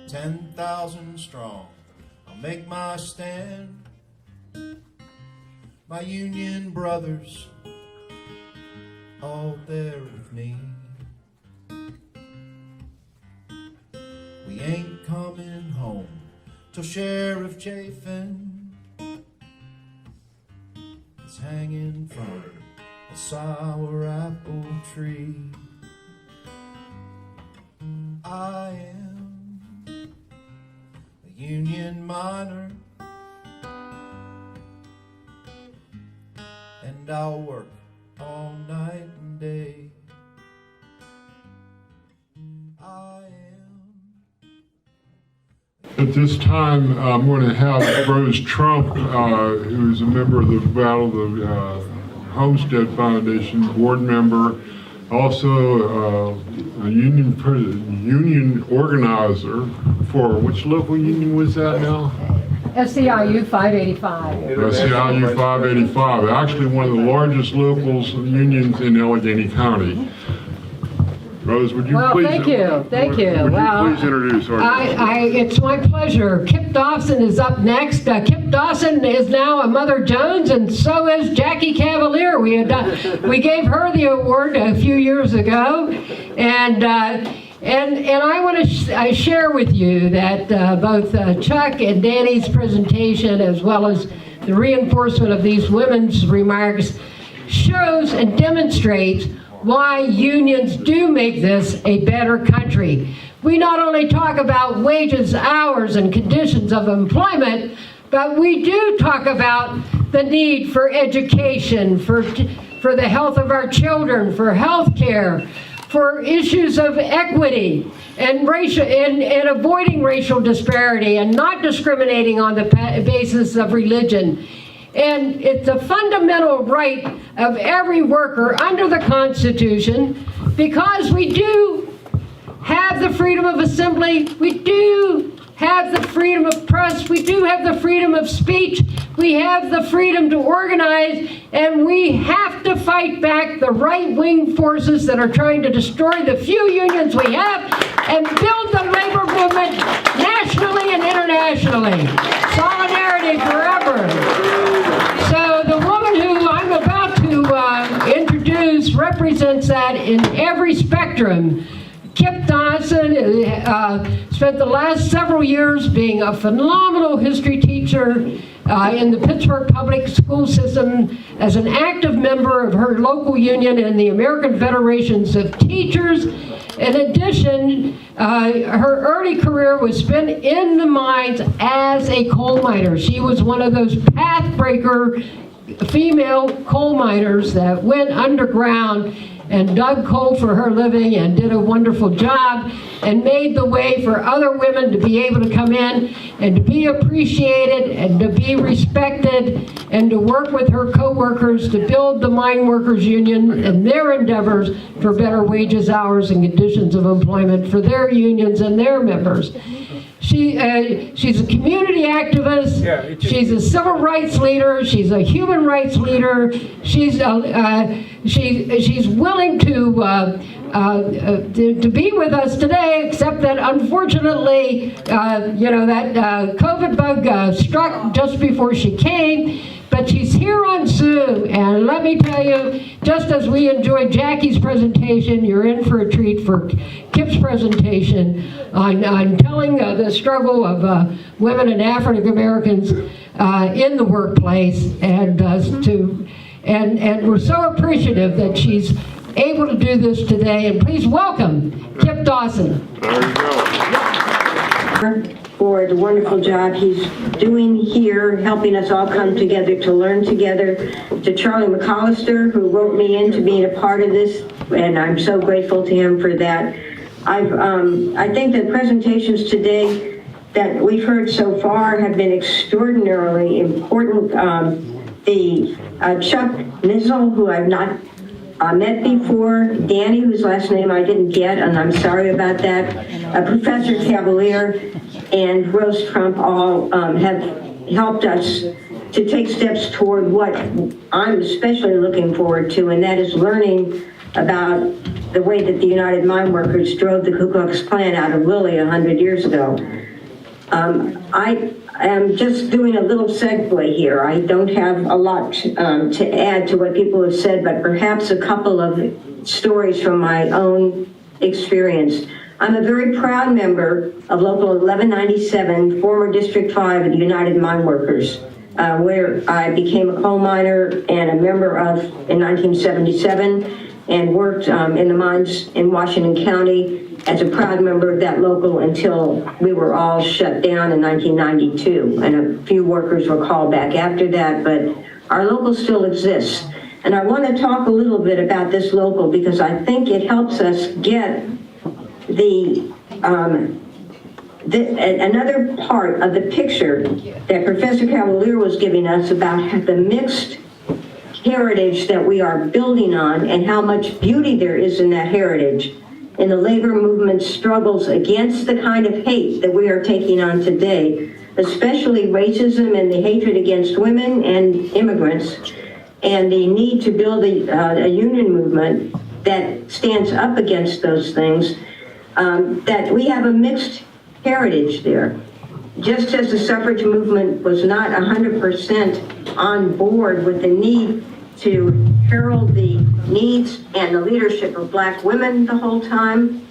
10,000 strong, I'll make my stand. My Union brothers, all there with me. We ain't coming home till Sheriff Chafin is hanging from a sour apple tree. I am a Union miner, and I'll work all night and day. I am. At this time, I'm going to have Rose Trump, who is a member of the Homestead Foundation, board member, also a union organizer for, which local union was that now? SEIU 585. SEIU 585, actually one of the largest locals unions in Allegheny County. Rose, would you please? Thank you. Would you please introduce our it's my pleasure. Kip Dawson is up next. Kip Dawson is now a Mother Jones, and so is Jackie Cavalier. We gave her the award a few years ago, and I want to share with you that both Chuck and Danny's presentation, as well as the reinforcement of these women's remarks, shows and demonstrates why unions do make this a better country. We not only talk about wages, hours, and conditions of employment, but we do talk about the need for education, for the health of our children, for health care, for issues of equity and racial and avoiding racial disparity and not discriminating on the basis of religion. And it's a fundamental right of every worker under the Constitution, because we do have the freedom of assembly, we do have the freedom of press, we do have the freedom of speech, we have the freedom to organize, and we have to fight back the right-wing forces that are trying to destroy the few unions we have and build the labor movement nationally and internationally. Solidarity forever. So the woman who I'm about to introduce represents that in every spectrum. Kip Dawson spent the last several years being a phenomenal history teacher in the Pittsburgh public school system, as an active member of her local union and the American Federations of Teachers. In addition, her early career was spent in the mines as a coal miner. She was one of those pathbreaker female coal miners that went underground and dug coal for her living and did a wonderful job and made the way for other women to be able to come in and to be appreciated and to be respected and to work with her co-workers to build the Mine Workers Union and their endeavors for better wages, hours, and conditions of employment for their unions and their members. She's a community activist. She's a civil rights leader. She's a human rights leader. She's willing to be with us today, except that unfortunately, that COVID bug struck just before she came. But she's here on Zoom, and let me tell you, just as we enjoyed Jackie's presentation, you're in for a treat for Kip's presentation on telling the struggle of women and African Americans in the workplace, and we're so appreciative that she's able to do this today. And please welcome Kip Dawson. There you go. For the wonderful job he's doing here, helping us all come together to learn together. To Charlie McAllister, who wrote me into being a part of this, and I'm so grateful to him for that. I think the presentations today that we've heard so far have been extraordinarily important. Chuck Nizzle, who I've not met before, Danny, whose last name I didn't get, and I'm sorry about that, Professor Cavalier, and Rose Trump all have helped us to take steps toward what I'm especially looking forward to, and that is learning about the way that the United Mine Workers drove the Ku Klux Klan out of Lilly 100 years ago. I am just doing a little segue here. I don't have a lot to add to what people have said, but perhaps a couple of stories from my own experience. I'm a very proud member of Local 1197, former District 5 of the United Mine Workers, where I became a coal miner and a member of in 1977, and worked in the mines in Washington County as a proud member of that local until we were all shut down in 1992. And a few workers were called back after that, but our local still exists. And I want to talk a little bit about this local because I think it helps us get another part of the picture that Professor Cavalier was giving us about the mixed heritage that we are building on and how much beauty there is in that heritage. In the labor movement struggles against the kind of hate that we are taking on today, especially racism and the hatred against women and immigrants, and the need to build a union movement that stands up against those things, that we have a mixed heritage there. Just as the suffrage movement was not 100% on board with the need to herald the needs and the leadership of Black women the whole time,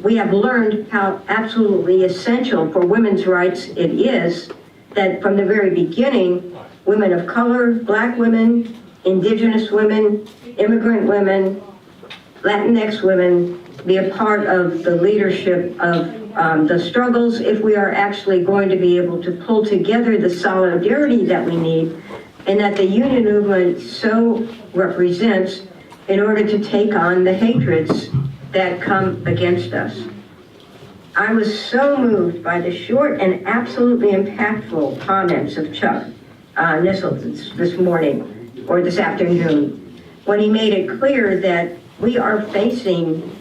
we have learned how absolutely essential for women's rights it is that from the very beginning, women of color, Black women, Indigenous women, immigrant women, Latinx women be a part of the leadership of the struggles if we are actually going to be able to pull together the solidarity that we need and that the union movement so represents in order to take on the hatreds that come against us. I was so moved by the short and absolutely impactful comments of Chuck Nissel this morning or this afternoon when he made it clear that we are facing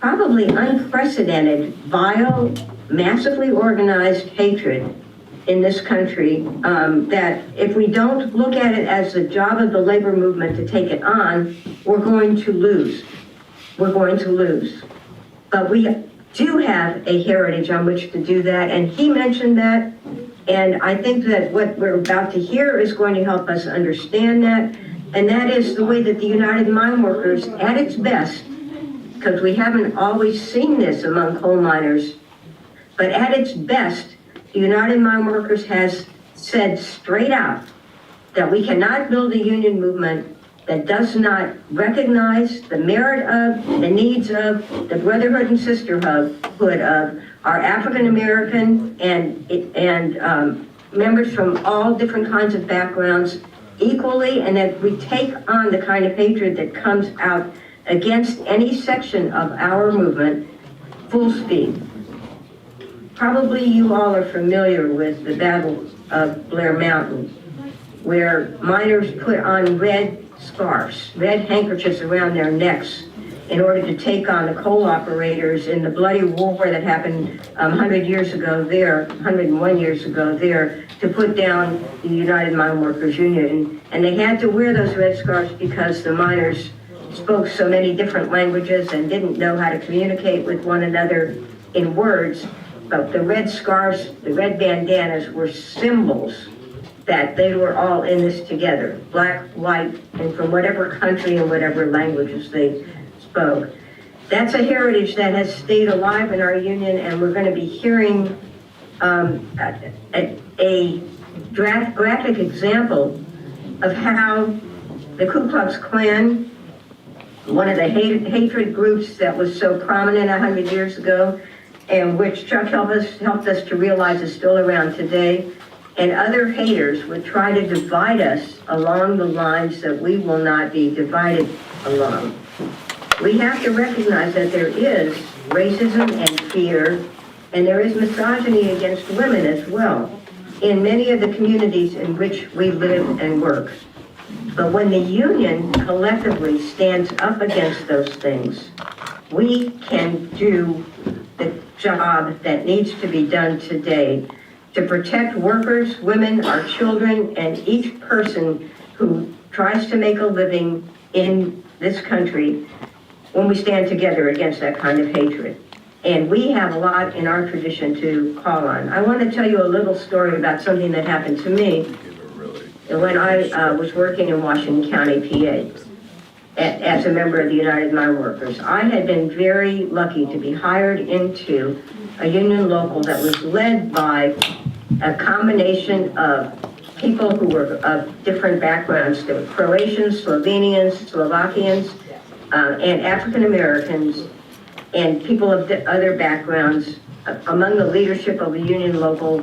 probably unprecedented, vile, massively organized hatred in this country, that if we don't look at it as the job of the labor movement to take it on, we're going to lose. We're going to lose. But we do have a heritage on which to do that, and he mentioned that, and I think that what we're about to hear is going to help us understand that, and that is the way that the United Mine Workers, at its best, because we haven't always seen this among coal miners, but at its best, the United Mine Workers has said straight out that we cannot build a union movement that does not recognize the merit of, the needs of, the brotherhood and sisterhood of our African American and members from all different kinds of backgrounds equally, and that we take on the kind of hatred that comes out against any section of our movement full speed. Probably you all are familiar with the Battle of Blair Mountain, where miners put on red scarves, red handkerchiefs around their necks in order to take on the coal operators in the bloody war that happened 101 years ago there, to put down the United Mine Workers Union. And they had to wear those red scarves because the miners spoke so many different languages and didn't know how to communicate with one another in words. But the red scarves, the red bandanas were symbols that they were all in this together, Black, white, and from whatever country and whatever languages they spoke. That's a heritage that has stayed alive in our union, and we're going to be hearing a graphic example of how the Ku Klux Klan, one of the hatred groups that was so prominent 100 years ago, and which Chuck helped us to realize is still around today, and other haters would try to divide us along the lines that we will not be divided along. We have to recognize that there is racism and fear, and there is misogyny against women as well in many of the communities in which we live and work. But when the union collectively stands up against those things, we can do the job that needs to be done today to protect workers, women, our children, and each person who tries to make a living in this country when we stand together against that kind of hatred. And we have a lot in our tradition to call on. I want to tell you a little story about something that happened to me when I was working in Washington County, PA, as a member of the United Mine Workers. I had been very lucky to be hired into a union local that was led by a combination of people who were of different backgrounds. There were Croatians, Slovenians, Slovakians, and African Americans, and people of other backgrounds among the leadership of a union local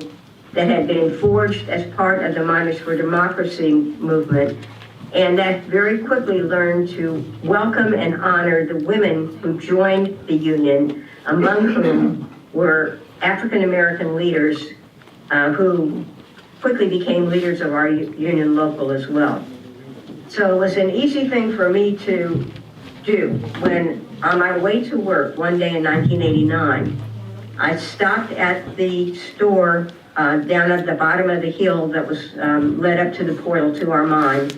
that had been forged as part of the Miners for Democracy movement, and that very quickly learned to welcome and honor the women who joined the union, among whom were African American leaders who quickly became leaders of our union local as well. So it was an easy thing for me to do when, on my way to work one day in 1989, I stopped at the store down at the bottom of the hill that was led up to the portal to our mine,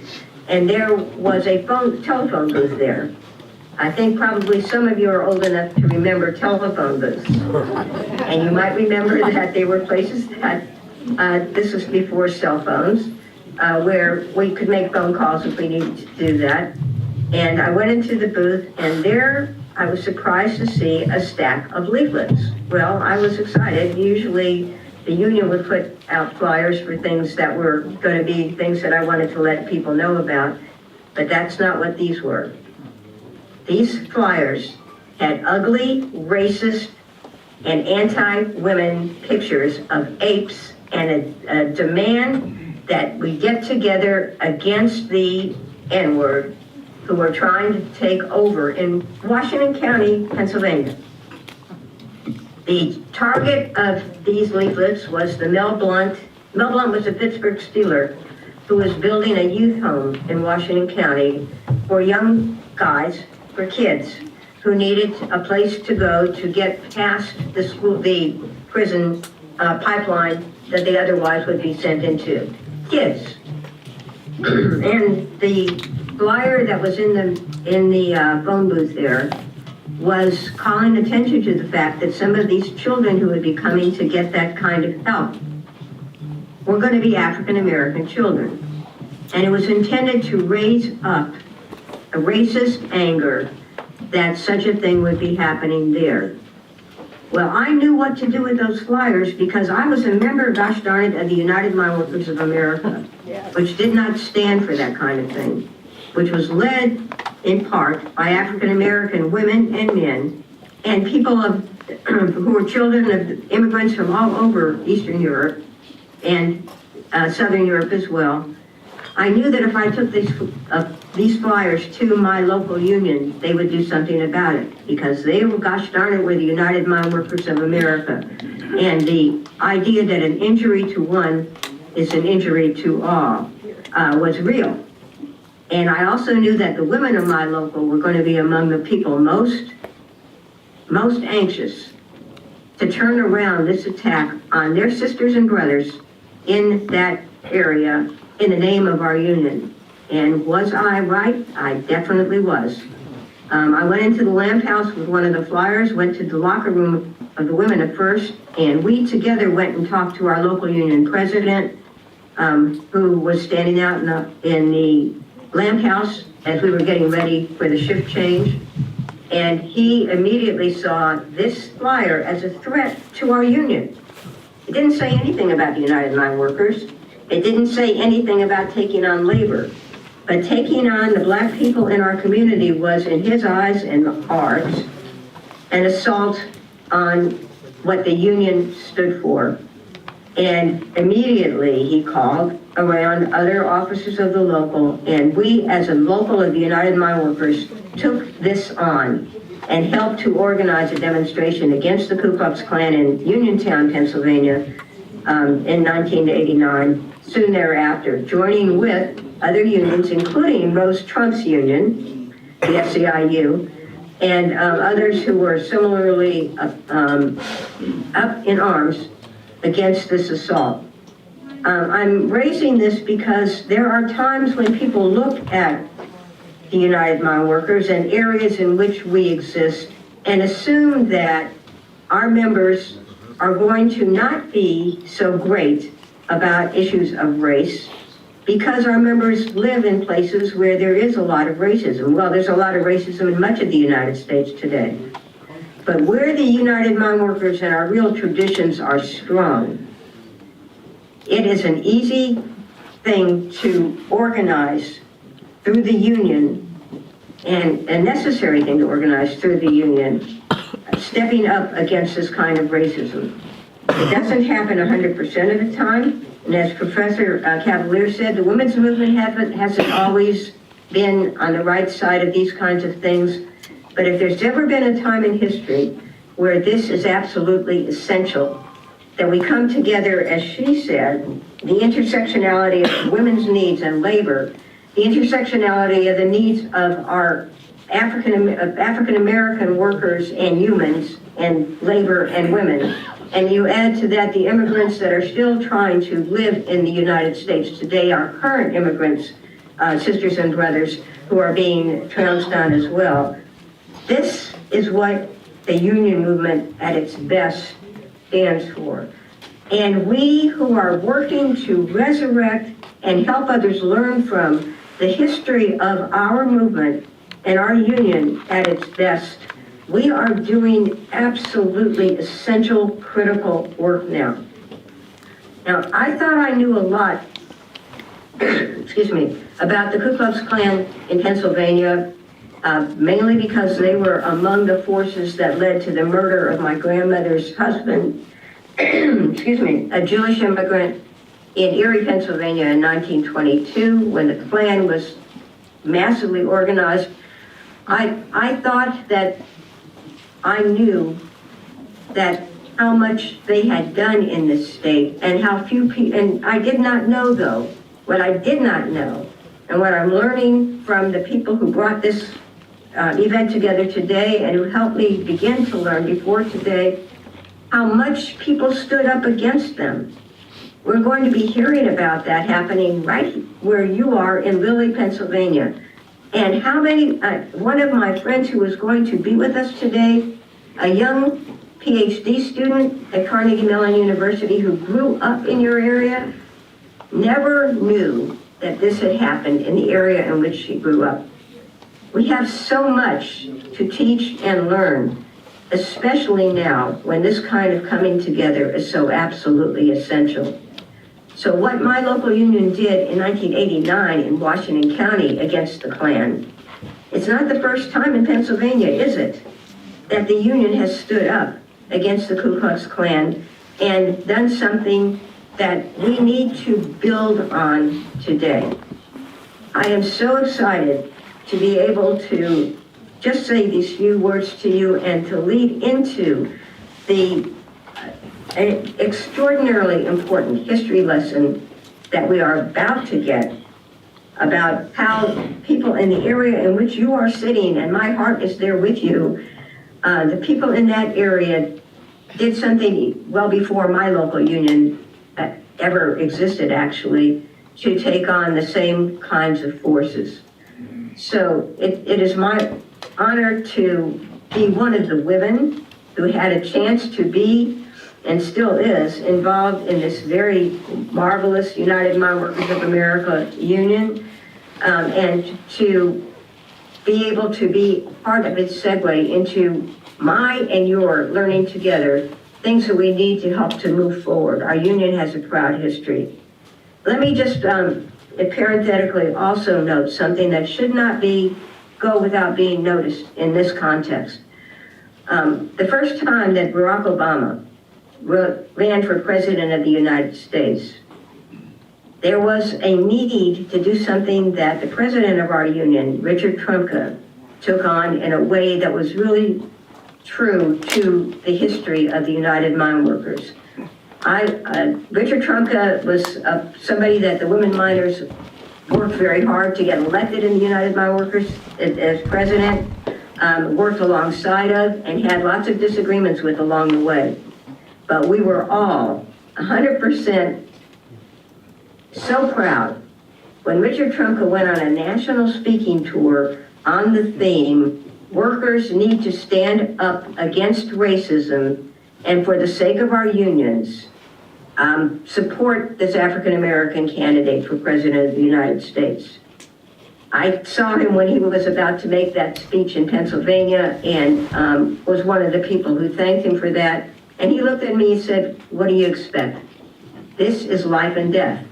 and there was a telephone booth there. I think probably some of you are old enough to remember telephone booths, and you might remember that they were places that, this was before cell phones, where we could make phone calls if we needed to do that. And I went into the booth, and there I was surprised to see a stack of leaflets. Well, I was excited. Usually the union would put out flyers for things that were going to be things that I wanted to let people know about, but that's not what these were. These flyers had ugly, racist, and anti-women pictures of apes and a demand that we get together against the N-word who are trying to take over in Washington County, Pennsylvania. The target of these leaflets was the Mel Blount. Mel Blount was a Pittsburgh Steeler who was building a youth home in Washington County for young guys, for kids who needed a place to go to get past the prison pipeline that they otherwise would be sent into. Kids. And the flyer that was in the phone booth there was calling attention to the fact that some of these children who would be coming to get that kind of help were going to be African American children. And it was intended to raise up a racist anger that such a thing would be happening there. Well, I knew what to do with those flyers because I was a member, gosh darn it, of the United Mine Workers of America, which did not stand for that kind of thing, which was led in part by African American women and men and people who were children of immigrants from all over Eastern Europe and Southern Europe as well. I knew that if I took these flyers to my local union, they would do something about it because they were, gosh darn it, were the United Mine Workers of America. And the idea that an injury to one is an injury to all was real. And I also knew that the women of my local were going to be among the people most anxious to turn around this attack on their sisters and brothers in that area in the name of our union. And was I right? I definitely was. I went into the lamp house with one of the flyers, went to the locker room of the women at first, and we together went and talked to our local union president, who was standing out in the lamp house as we were getting ready for the shift change. And he immediately saw this flyer as a threat to our union. It didn't say anything about the United Mine Workers. It didn't say anything about taking on labor. But taking on the black people in our community was, in his eyes and ours, an assault on what the union stood for. And immediately he called around other officers of the local, and we as a local of the United Mine Workers took this on and helped to organize a demonstration against the Ku Klux Klan in Uniontown, Pennsylvania in 1989, soon thereafter, joining with other unions, including Rose Trump's union, the SEIU, and others who were similarly up in arms against this assault. I'm raising this because there are times when people look at the United Mine Workers and areas in which we exist and assume that our members are going to not be so great about issues of race because our members live in places where there is a lot of racism. Well, there's a lot of racism in much of the United States today. But where the United Mine Workers and our real traditions are strong, it is an easy thing to organize through the union, and a necessary thing to organize through the union, stepping up against this kind of racism. It doesn't happen 100% of the time, and as Professor Cavalier said, the women's movement hasn't always been on the right side of these kinds of things, but if there's ever been a time in history where this is absolutely essential, that we come together, as she said, the intersectionality of women's needs and labor, the intersectionality of the needs of our African American workers and humans and labor and women. And you add to that the immigrants that are still trying to live in the United States today, our current immigrants, sisters and brothers, who are being trounced on as well. This is what the union movement at its best stands for. And we who are working to resurrect and help others learn from the history of our movement and our union at its best, we are doing absolutely essential, critical work now. Now, I thought I knew a lot, excuse me, about the Ku Klux Klan in Pennsylvania, mainly because they were among the forces that led to the murder of my grandmother's husband, excuse me, a Jewish immigrant in Erie, Pennsylvania in 1922, when the Klan was massively organized. I thought that I knew that how much they had done in this state and how few people, and I did not know though, what I did not know, and what I'm learning from the people who brought this event together today and who helped me begin to learn before today, how much people stood up against them. We're going to be hearing about that happening right where you are in Lilly, Pennsylvania. And how many, one of my friends who is going to be with us today, a young PhD student at Carnegie Mellon University who grew up in your area, never knew that this had happened in the area in which she grew up. We have so much to teach and learn, especially now when this kind of coming together is so absolutely essential. So what my local union did in 1989 in Washington County against the Klan, it's not the first time in Pennsylvania, is it, that the union has stood up against the Ku Klux Klan and done something that we need to build on today. I am so excited to be able to just say these few words to you and to lead into the an extraordinarily important history lesson that we are about to get about how people in the area in which you are sitting, and my heart is there with you, the people in that area did something well before my local union ever existed, actually, to take on the same kinds of forces. So it is my honor to be one of the women who had a chance to be and still is involved in this very marvelous United Mine Workers of America union, and to be able to be part of its segue into my and your learning together things that we need to help to move forward. Our union has a proud history. Let me just parenthetically also note something that should not go without being noticed in this context. The first time that Barack Obama ran for president of the United States, there was a need to do something that the president of our union, Richard Trump, took on in a way that was really true to the history of the United Mine Workers. Richard Trump was somebody that the women miners worked very hard to get elected in the United Mine Workers as president, worked alongside of, and had lots of disagreements with along the way. But we were all 100% so proud when Richard Trumka went on a national speaking tour on the theme, workers need to stand up against racism and for the sake of our unions, support this African-American candidate for President of the United States. I saw him when he was about to make that speech in Pennsylvania and was one of the people who thanked him for that. And he looked at me and said, "What do you expect? This is life and death."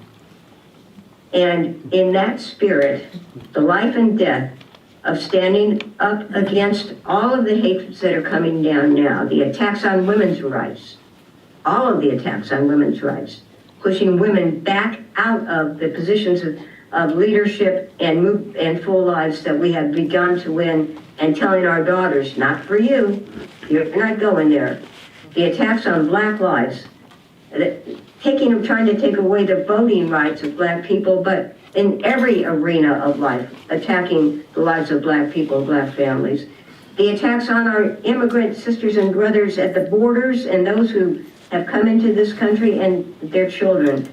And in that spirit, the life and death of standing up against all of the hatreds that are coming down now, the attacks on women's rights, all of the attacks on women's rights, pushing women back out of the positions of leadership and full lives that we have begun to win, and telling our daughters, not for you, you're not going there. The attacks on black lives, trying to take away the voting rights of black people, but in every arena of life, attacking the lives of black people, black families. The attacks on our immigrant sisters and brothers at the borders and those who have come into this country and their children.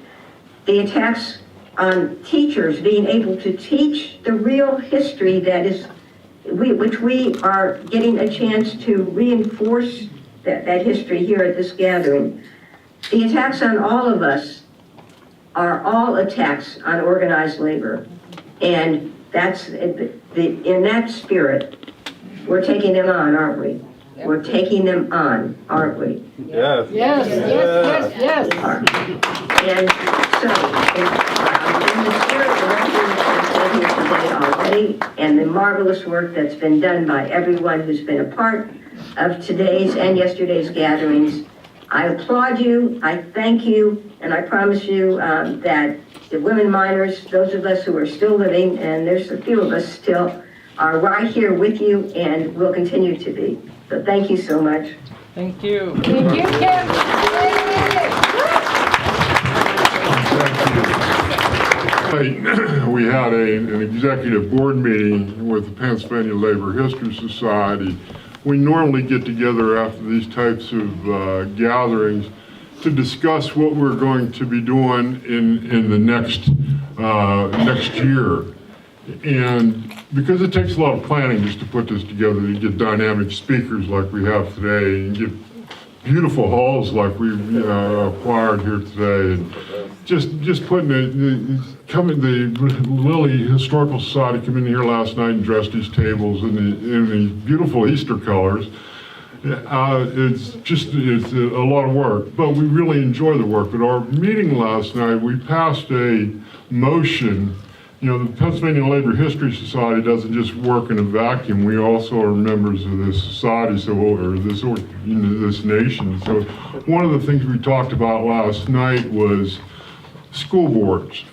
The attacks on teachers being able to teach the real history that is, which we are getting a chance to reinforce that history here at this gathering. The attacks on all of us are all attacks on organized labor. And that's, in that spirit, we're taking them on, aren't we? We're taking them on, aren't we? Yes. Yes, yes, yes, yes. And so, in the spirit of what we've said here today already, and the marvelous work that's been done by everyone who's been a part of today's and yesterday's gatherings, I applaud you, I thank you, and I promise you that the women miners, those of us who are still living, and there's a few of us still, are right here with you and will continue to be. So thank you so much. Thank you. Thank you, Kip. We had an executive board meeting with the Pennsylvania Labor History Society. We normally get together after these types of gatherings to discuss what we're going to be doing in the next year. And because it takes a lot of planning just to put this together, to get dynamic speakers like we have today, and get beautiful halls like we've acquired here today, and just putting the Lilly Historical Society come in here last night and dressed these tables in the beautiful Easter colors. It's a lot of work, but we really enjoy the work. At our meeting last night, we passed a motion. You know, the Pennsylvania Labor History Society doesn't just work in a vacuum. We also are members of this society, or this nation. So one of the things we talked about last night was school boards.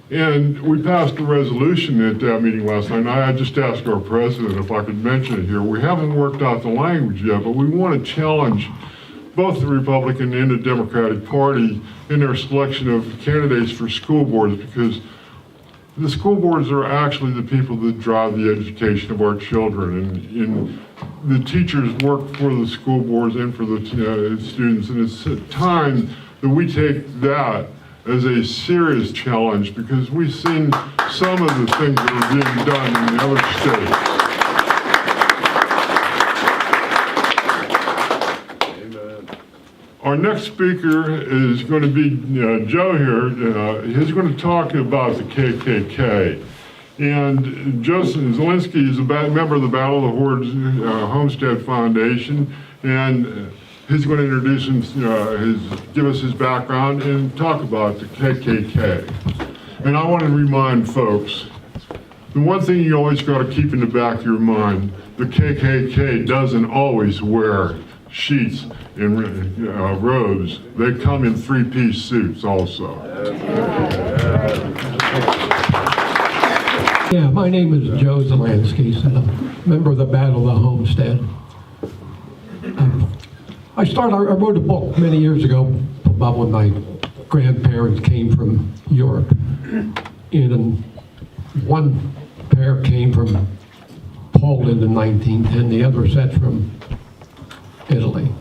And we passed a resolution at that meeting last night, and I just asked our president if I could mention it here. We haven't worked out the language yet, but we want to challenge both the Republican and the Democratic Party in their selection of candidates for school boards, because the school boards are actually the people that drive the education of our children, and the teachers work for the school boards and for the students, and it's time that we take that as a serious challenge, because we've seen some of the things that are being done in the other states. Amen. Our next speaker is going to be Joe here. He's going to talk about the KKK. And Joseph Szalanski is a member of the Battle of the Hordes Homestead Foundation, and he's going to introduce him, give us his background and talk about the KKK. And I want to remind folks, the one thing you always got to keep in the back of your mind, the KKK doesn't always wear sheets and robes. They come in three-piece suits also. Yeah, my name is Joe Szalanski, and I'm a member of the Battle of the Homestead. I wrote a book many years ago about when my grandparents came from Europe. And one pair came from Poland in 1910, the other set from Italy.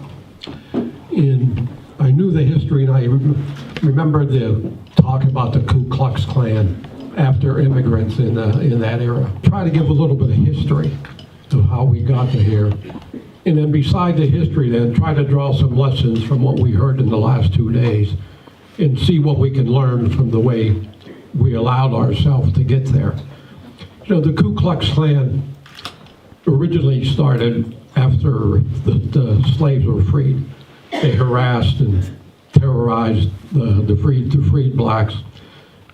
And I knew the history, and I remember the talk about the Ku Klux Klan after immigrants in that era. Try to give a little bit of history of how we got to here. And then beside the history, then try to draw some lessons from what we heard in the last 2 days and see what we can learn from the way we allowed ourselves to get there. You know, the Ku Klux Klan originally started after the slaves were freed. They harassed and terrorized the freed blacks.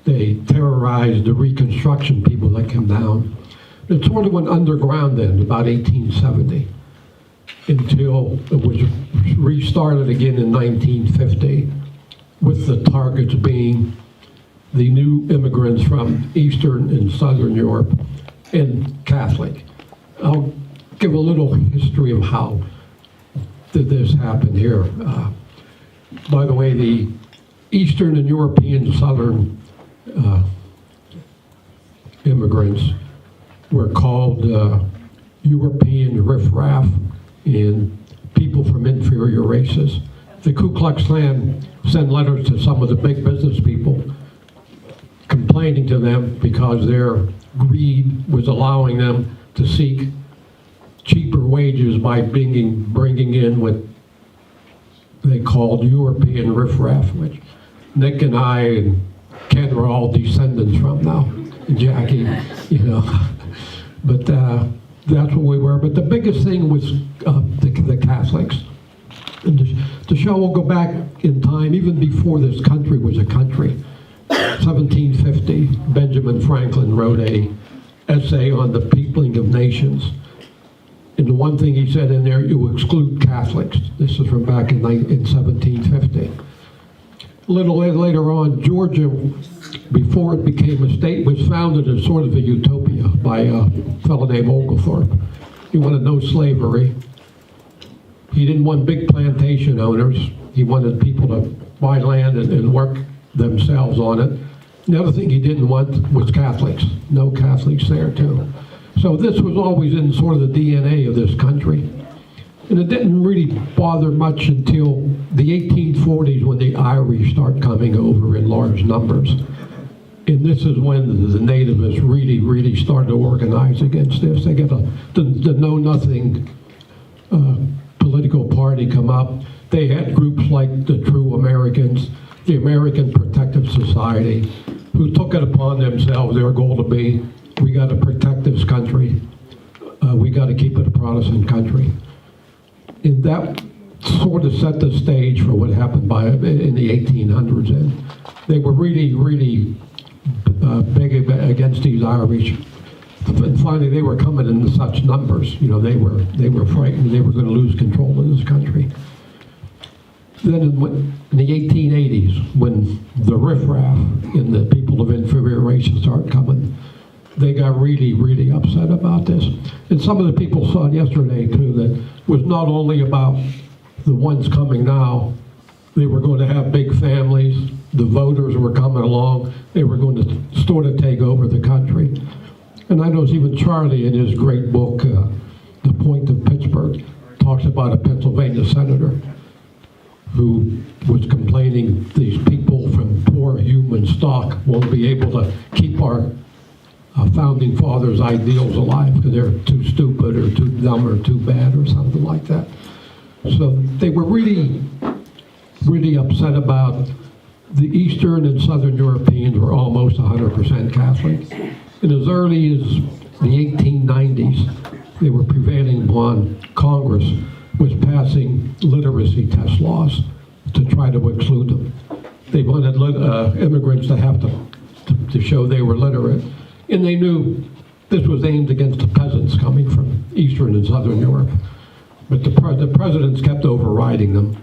They terrorized the Reconstruction people that came down. It sort of went underground then, about 1870, until it was restarted again in 1950, with the targets being the new immigrants from Eastern and Southern Europe and Catholic. I'll give a little history of how did this happen here. By the way, the Eastern and European Southern immigrants were called European riffraff and people from inferior races. The Ku Klux Klan sent letters to some of the big business people complaining to them because their greed was allowing them to seek cheaper wages by bringing in what they called European riffraff, which Nick and I and Ken were all descendants from now, and Jackie, you know. But that's what we were. But the biggest thing was the Catholics. And to show, we'll go back in time, even before this country was a country. 1750, Benjamin Franklin wrote an essay on the peopling of nations. And the one thing he said in there, you exclude Catholics. This is from back in 1750. A little later on, Georgia, before it became a state, was founded as sort of a utopia by a fellow named Oglethorpe. He wanted no slavery. He didn't want big plantation owners. He wanted people to buy land and work themselves on it. The other thing he didn't want was Catholics. No Catholics there too. So this was always in sort of the DNA of this country. And it didn't really bother much until the 1840s when the Irish start coming over in large numbers. And this is when the nativists really started to organize against this. They get the know-nothing political party come up. They had groups like the True Americans, the American Protective Society, who took it upon themselves, their goal to be, we got to protect this country. We got to keep it a Protestant country. And that sort of set the stage for what happened in the 1800s. And they were really big against these Irish. And finally, they were coming in such numbers. You know, they were frightened they were going to lose control of this country. Then in the 1880s, when the riffraff and the people of inferior races started coming, they got really upset about this. And some of the people saw it yesterday too, that was not only about the ones coming now, they were going to have big families, the voters were coming along, they were going to sort of take over the country. And I know even Charlie in his great book, The Point of Pittsburgh, talks about a Pennsylvania senator who was complaining these people from poor human stock won't be able to keep our founding fathers' ideals alive because they're too stupid or too dumb or too bad or something like that. So they were really upset about the Eastern and Southern Europeans were almost 100% Catholic. And as early as the 1890s, they were prevailing upon Congress was passing literacy test laws to try to exclude them. They wanted immigrants to have to show they were literate. And they knew this was aimed against the peasants coming from Eastern and Southern Europe. But the presidents kept overriding them,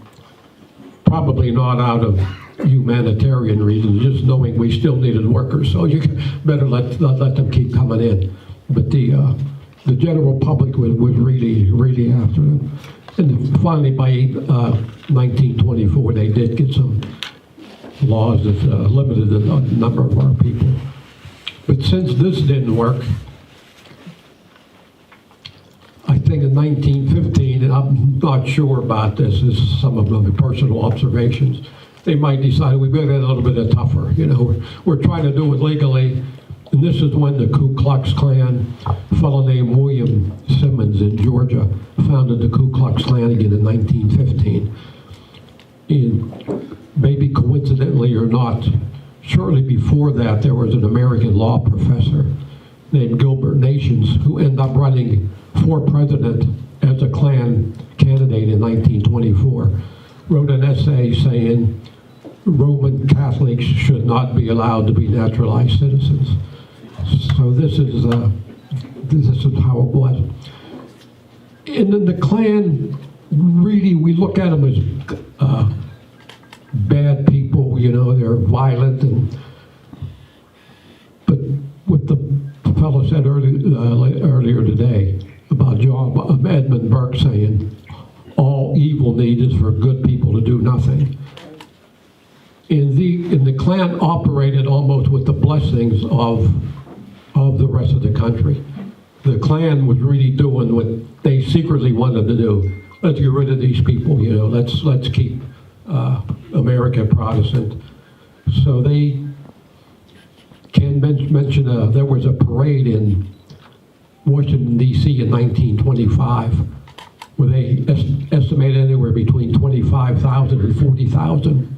probably not out of humanitarian reasons, just knowing we still needed workers, so you better let them keep coming in. But the general public was really after them. And finally, by 1924, they did get some laws that limited the number of our people. But since this didn't work, I think in 1915, 2015, and I'm not sure about this. This is some of my personal observations. They might decide we better get a little bit tougher. You know, we're trying to do it legally, and this is when the Ku Klux Klan, a fellow named William Simmons in Georgia, founded the Ku Klux Klan again in 1915. And maybe coincidentally or not, shortly before that, there was an American law professor named Gilbert Nations who ended up running for president as a Klan candidate in 1924. Wrote an essay saying Roman Catholics should not be allowed to be naturalized citizens. So this is how it was. And then the Klan, really, we look at them as bad people. You know, they're violent, but what the fellow said earlier today about Edmund Burke saying, all evil need is for good people to do nothing. And the Klan operated almost with the blessings of the rest of the country. The Klan was really doing what they secretly wanted to do. Let's get rid of these people, you know, let's keep America Protestant. So they can mention there was a parade in Washington, D.C. in 1925 where they estimated anywhere between 25,000 and 40,000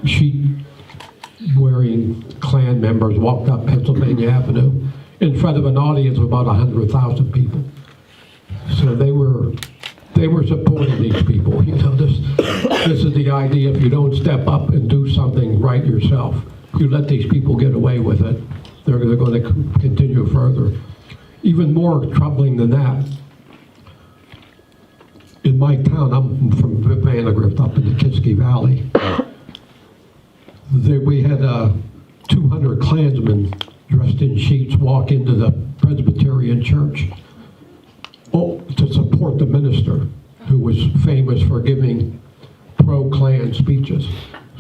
sheet-wearing Klan members walked up Pennsylvania Avenue in front of an audience of about 100,000 people. So they were supporting these people. You know, this is the idea. If you don't step up and do something right yourself, you let these people get away with it, they're going to continue further. Even more troubling than that, in my town, I'm from Vandergrift up in the Kitsky Valley, we had 200 Klansmen dressed in sheets walk into the Presbyterian church to support the minister, who was famous for giving pro-Klan speeches.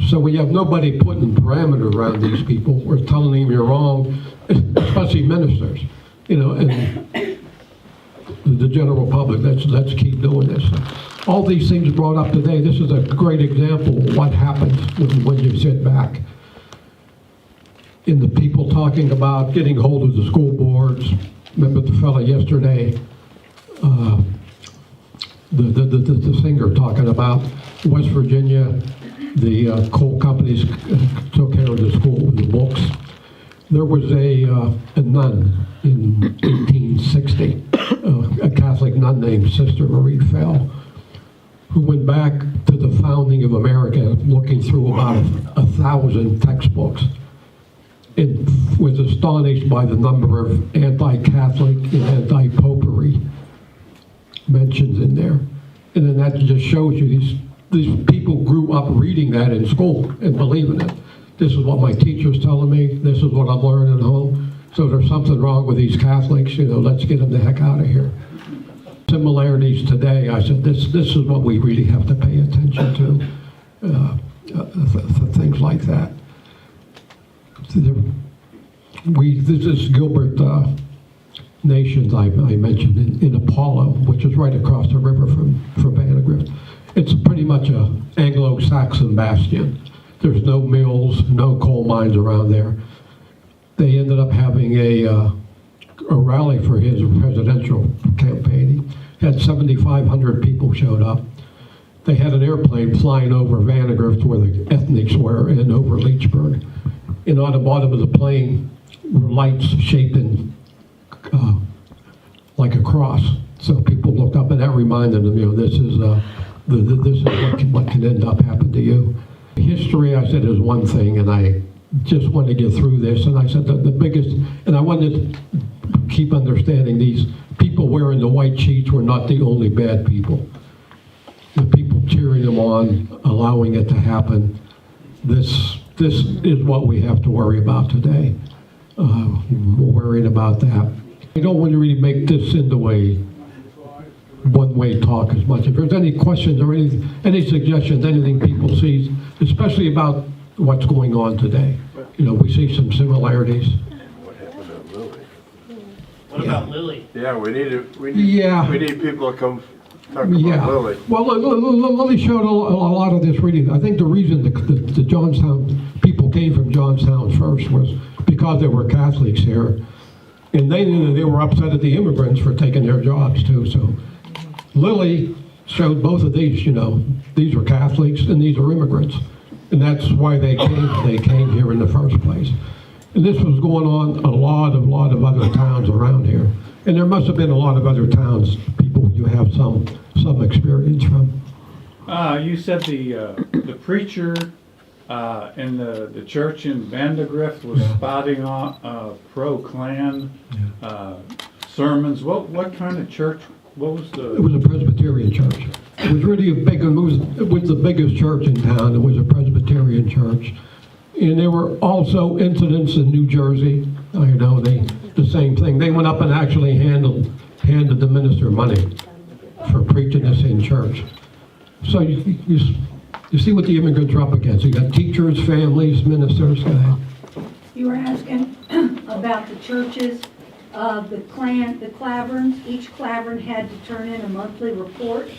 So we have nobody putting parameter around these people. We're telling them you're wrong, especially ministers, you know, and the general public. Let's keep doing this. All these things brought up today. This is a great example of what happens when you sit back. In the people talking about getting hold of the school boards. Remember the fella yesterday, the singer talking about West Virginia, the coal companies took care of the school with the books. There was a nun in 1860, a Catholic nun named Sister Marie Fell, who went back to the founding of America looking through about 1,000 textbooks and was astonished by the number of anti-Catholic and anti-popery mentions in there. And then that just shows you these people grew up reading that in school and believing it. This is what my teacher's telling me. This is what I'm learning at home. So there's something wrong with these Catholics. You know, let's get them the heck out of here. Similarities today, I said, this is what we really have to pay attention to, things like that. This is Gilbert Nations I mentioned in Apollo, which is right across the river from Vandergrift. It's pretty much an Anglo-Saxon bastion. There's no mills, no coal mines around there. They ended up having a rally for his presidential campaign. He had 7,500 people showed up. They had an airplane flying over Vandergrift where the ethnics were and over Leechburg. And on the bottom of the plane were lights shaped in like a cross. So people looked up, and that reminded them, you know, this is what can end up happening to you. History, I said, is one thing, and I just want to get through this. And I said the biggest, and I wanted to keep understanding these people wearing the white sheets were not the only bad people. The people cheering them on, allowing it to happen. This is what we have to worry about today. We're worrying about that. I don't want to really make this into a one-way talk as much. If there's any questions or any suggestions, anything people see, especially about what's going on today. You know, we see some similarities. What happened to Lilly? What about Lilly? Yeah, we Yeah. need people to come talk Yeah. about Lilly. Well, Lilly showed a lot of this reading. I think the reason the Johnstown people came from Johnstown first was because there were Catholics here. And they were upset at the immigrants for taking their jobs too. So Lilly showed both of these, these were Catholics and these are immigrants. And that's why they came here in the first place. And this was going on a lot of other towns around here. And there must have been a lot of other towns, people you have some experience from. You said the preacher in the church in Vandegrift was spouting on pro-Klan sermons. What kind of church? What was the? It was a Presbyterian church. It was really it was the biggest church in town. It was a Presbyterian church. And there were also incidents in New Jersey. The same thing. They went up and actually handed the minister money for preaching this in church. So you see what the immigrants are up against. You got teachers, families, ministers. Go ahead. You were asking about the churches, the Klaverns. Each Klavern had to turn in a monthly report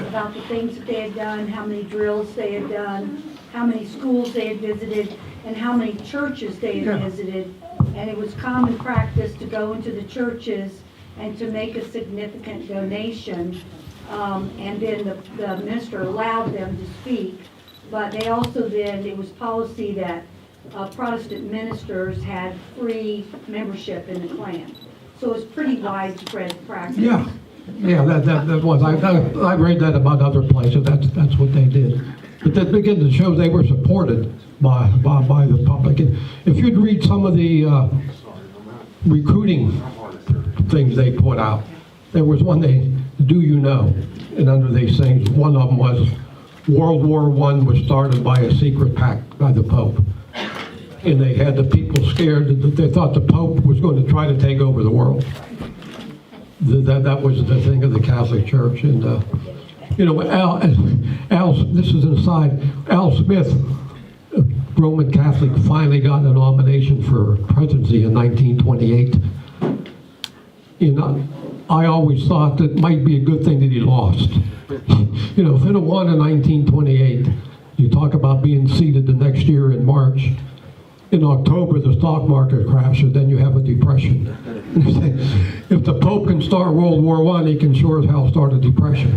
about the things that they had done, how many drills they had done, how many schools they had visited, and how many churches they had visited. And it was common practice to go into the churches and to make a significant donation. And then the minister allowed them to speak. But they also then, it was policy that Protestant ministers had free membership in the Klan. So it's pretty widespread practice. Yeah, that was. I read that about other places. That's what they did. But that began to show they were supported by the public. And if you'd read some of the recruiting things they put out, there was one do you know? And under these things, one of them was World War I was started by a secret pact by the Pope. And they had the people scared that they thought the Pope was going to try to take over the world. That was the thing of the Catholic Church. And, Al, this is an aside, Al Smith, Roman Catholic, finally got a nomination for presidency in 1928. I always thought that might be a good thing that he lost. If it had won in 1928, you talk about being seated the next year in March. In October, the stock market crashes, then you have a depression. If the Pope can start World War I, he can sure as hell start a depression.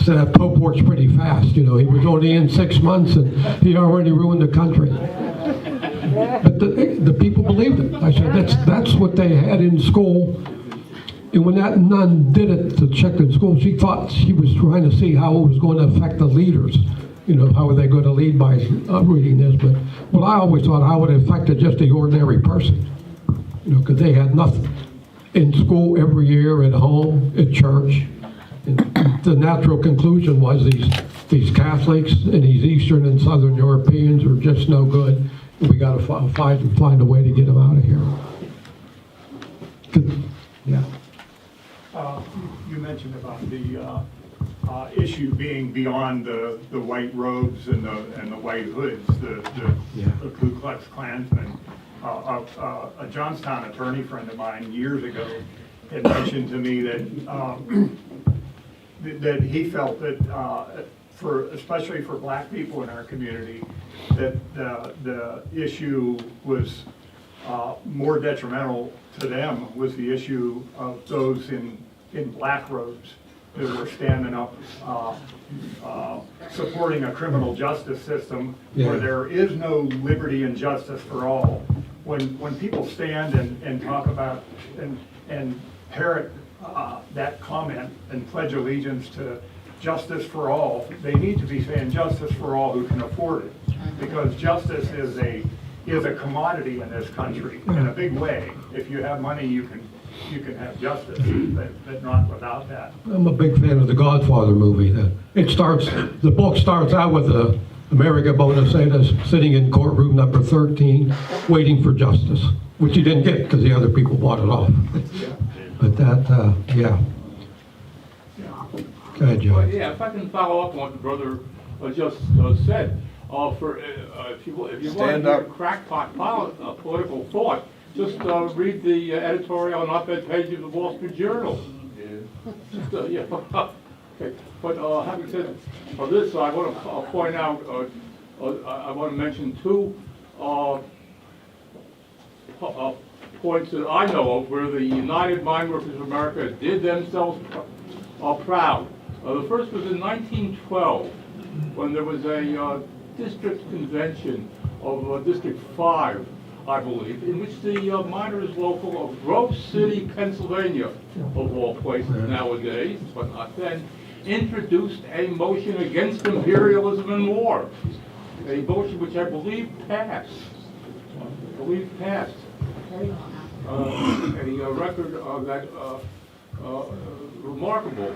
So that Pope works pretty fast. He was only in 6 months and he already ruined the country. But the people believed it. I said, that's what they had in school. And when that nun did it to check in school, she thought she was trying to see how it was going to affect the leaders. How are they going to lead by reading this? But well, I always thought how it affected just the ordinary person. Because they had nothing in school every year, at home, at church. And the natural conclusion was these Catholics and these Eastern and Southern Europeans are just no good. We got to find a way to get them out of here. Yeah. You mentioned about the issue being beyond the white robes and the white hoods, the Ku Klux Klansmen. A Johnstown attorney friend of mine years ago had mentioned to me that that he felt that especially for black people in our community, that the issue was more detrimental to them was the issue of those in black robes that were standing up supporting a criminal justice system where there is no liberty and justice for all. When people stand and talk about and parrot that comment and pledge allegiance to justice for all, they need to be saying justice for all who can afford it, because justice is a commodity in this country in a big way. If you have money, you can have justice, but not without that. I'm a big fan of the Godfather movie. The book starts out with America Bonacetas sitting in courtroom number 13, waiting for justice, which he didn't get because the other people bought it off. But that, yeah. Go ahead, John. Yeah, if I can follow up on what the brother just said, if you want to hear crackpot political thought, just read the editorial on op-ed page of the Wall Street Journal. Just, yeah. Okay. But having said this, I want to point out, I want to mention two points that I know of where the United Mine Workers of America did themselves proud. The first was in 1912, when there was a district convention of District 5, I believe, in which the miners local of Grove City, Pennsylvania, of all places nowadays, but not then, introduced a motion against imperialism and war. A motion which I believe passed. A record that remarkable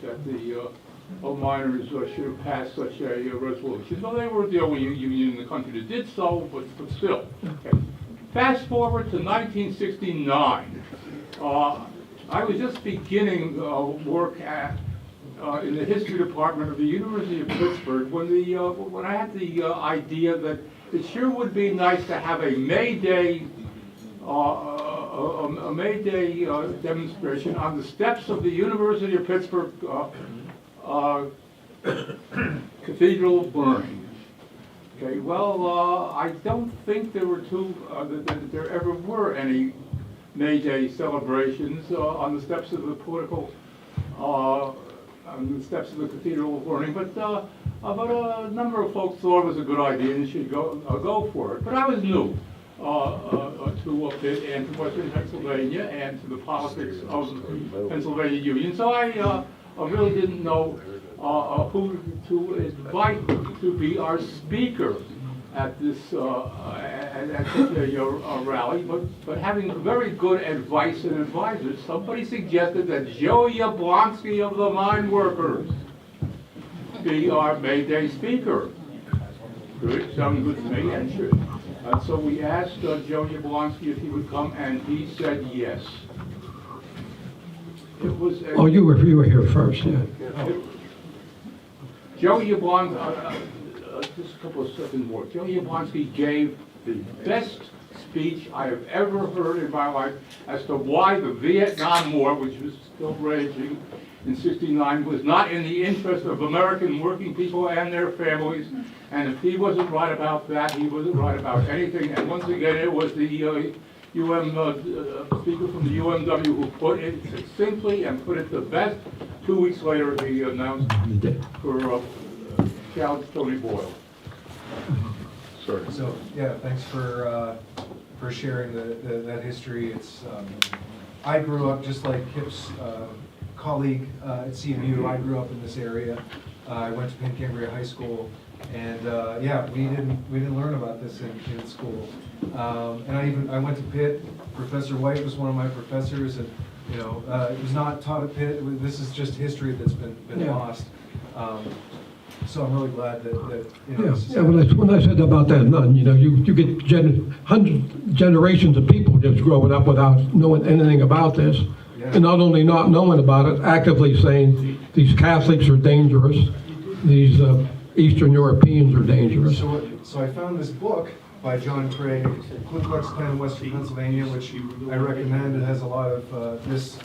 that the miners should have passed such a resolution. No, they weren't the only union in the country that did so, but still. Okay. Fast forward to 1969. I was just beginning work in the history department of the University of Pittsburgh when I had the idea that it sure would be nice to have a May Day demonstration on the steps of the University of Pittsburgh Cathedral burning. Okay, well, I don't think there were that there ever were any May Day celebrations on the steps of the on the steps of the cathedral burning, but a number of folks thought it was a good idea and should go for it. But I was new to Pitt and to Western Pennsylvania and to the politics of the Pennsylvania Union, so I really didn't know who to invite to be our speaker at this at such a rally, but having very good advice and advisors, somebody suggested that Joe Yablonsky of the mine workers be our May Day speaker. Good, sounds good to me, and should. So we asked Joe Yablonsky if he would come, and he said yes. It was you were here first, yeah. Joe Yablonsky, just a couple of seconds more. Joe Yablonsky gave the best speech I have ever heard in my life as to why the Vietnam War, which was still raging in '69, was not in the interest of American working people and their families. And if he wasn't right about that, he wasn't right about anything. And once again, it was the speaker from the UMW who put it succinctly and put it the best. 2 weeks later, he announced for challenge Tony Boyle. Sorry. So, yeah, thanks for sharing that history. It's I grew up just like Kip's colleague at CMU. I grew up in this area. I went to Penn Cambria High School, and yeah, we didn't learn about this in school. And I went to Pitt. Professor White was one of my professors, and it was not taught at Pitt. This is just history that's been lost. So I'm really glad that it is. Yeah, when I said about that nun, you get hundreds generations of people just growing up without knowing anything about this. Yeah. And not only not knowing about it, actively saying these Catholics are dangerous, these Eastern Europeans are dangerous. So I found this book by John Craig, Ku Klux Klan, Western Pennsylvania, which I recommend. It has a lot of this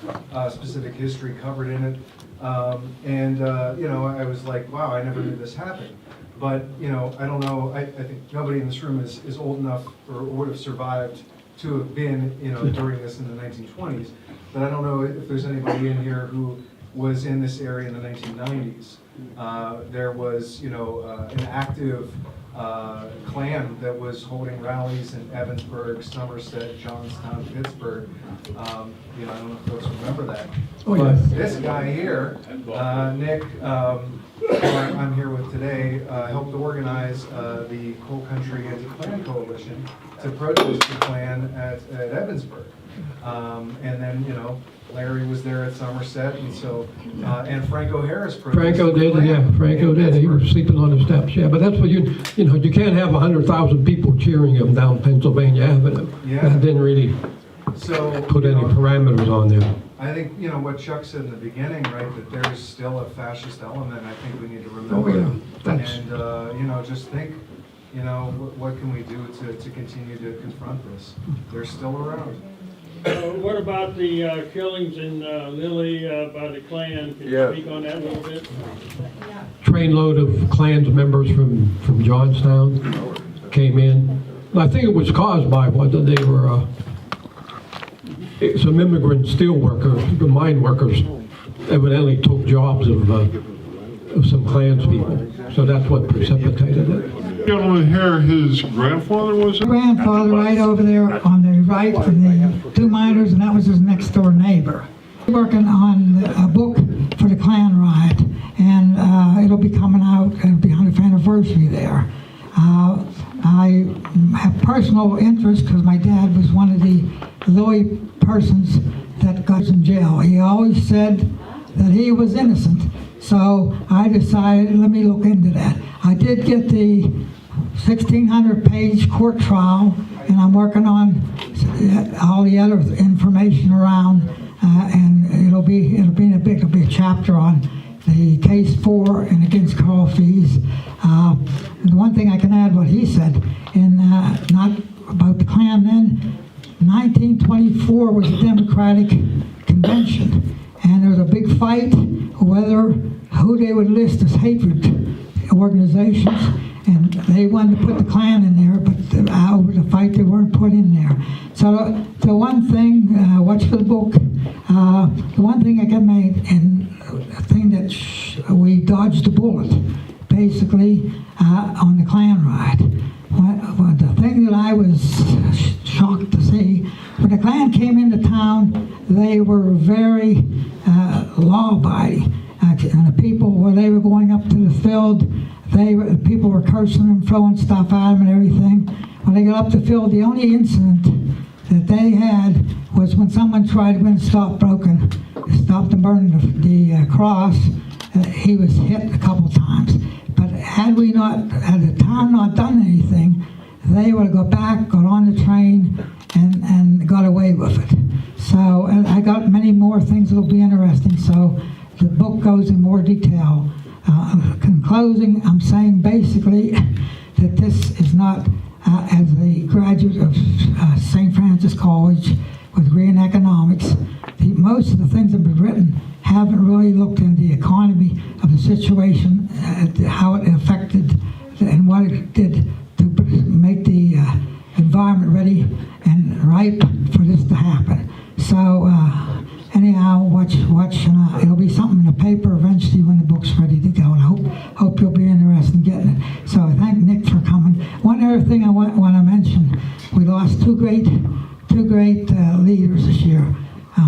specific history covered in it. I was like, wow, I never knew this happened. But, I don't know, I think nobody in this room is old enough or would have survived to have been, during this in the 1920s. But I don't know if there's anybody in here who was in this area in the 1990s. There was, an active Klan that was holding rallies in Evansburg, Somerset, Johnstown, Pittsburgh. I don't know if folks remember that. Oh, yeah. But this guy here, Nick, who I'm here with today, helped organize the Coal Country Anti-Klan Coalition to protest the Klan at Evansburg. And then, Larry was there at Somerset, and so, and Franco Harris protested. Franco did. He was sleeping on the steps. Yeah, but that's what you can't have 100,000 people cheering him down Pennsylvania Avenue. Yeah. That didn't really put any parameters on there. I think, what Chuck said in the beginning, right, that there's still a fascist element. I think we need to remember. Oh, yeah. And, just think, You know, what can we do to continue to confront this? They're still around. What about the killings in Lilly by the Klan? Can you speak on that a little bit? Trainload of Klans members from Johnstown came in. I think it was caused by whether they were some immigrant steel workers, the mine workers, evidently took jobs of some Klans people. So that's what precipitated it. Gentleman here, his grandfather was? Grandfather right over there on the right for the two miners, and that was his next door neighbor. Working on a book for the Klan Riot, and it'll be coming out, it'll be 100th anniversary there. I have personal interest because my dad was one of the Lilly persons that got in jail. He always said that he was innocent, so I decided, let me look into that. I did get the 1,600-page court trial, and I'm working on all the other information around, and it'll be a chapter on the case for and against Carl Fees. The one thing I can add, what he said, not about the Klan then, 1924 was a Democratic convention, and there was a big fight who they would list as hatred organizations, and they wanted to put the Klan in there, but over the fight they weren't put in there. So the one thing, watch the book, the one thing I got made, and a thing that we dodged a bullet, basically, on the Klan Riot. The thing that I was shocked to see, when the Klan came into town, they were very law-abiding. And the people, where they were going up to the field, people were cursing them, throwing stuff at them and everything. When they got up to the field, the only incident that they had was when someone tried to stop them burning the cross. He was hit a couple times. But had the town not done anything, they would have got on the train, and got away with it. So, and I got many more things that'll be interesting. So the book goes in more detail. In closing, I'm saying basically that this is not, as a graduate of St. Francis College with a degree in economics, most of the things that have been written haven't really looked into the economy of the situation, how it affected and what it did to make the environment ready and ripe for this to happen. So anyhow, watch, and it'll be something in the paper eventually when the book's ready to go, and I hope you'll be interested in getting it. So I thank Nick for coming. One other thing I want to mention, we lost two great leaders this year.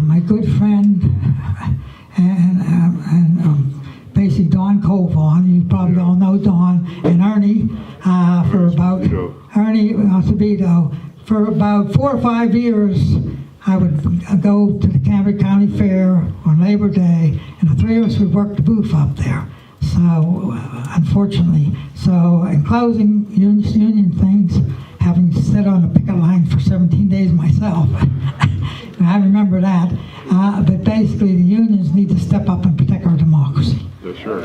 My good friend and basically Don Colvon, you probably all know Don, and Ernie, Ernie Acevedo. For about 4 or 5 years, I would go to the Cambridge County Fair on Labor Day, and the three of us would work the booth up there. So, unfortunately, in closing, union things, having stood on the picket line for 17 days myself, I remember that. But basically, the unions need to step up and protect our democracy. Sure.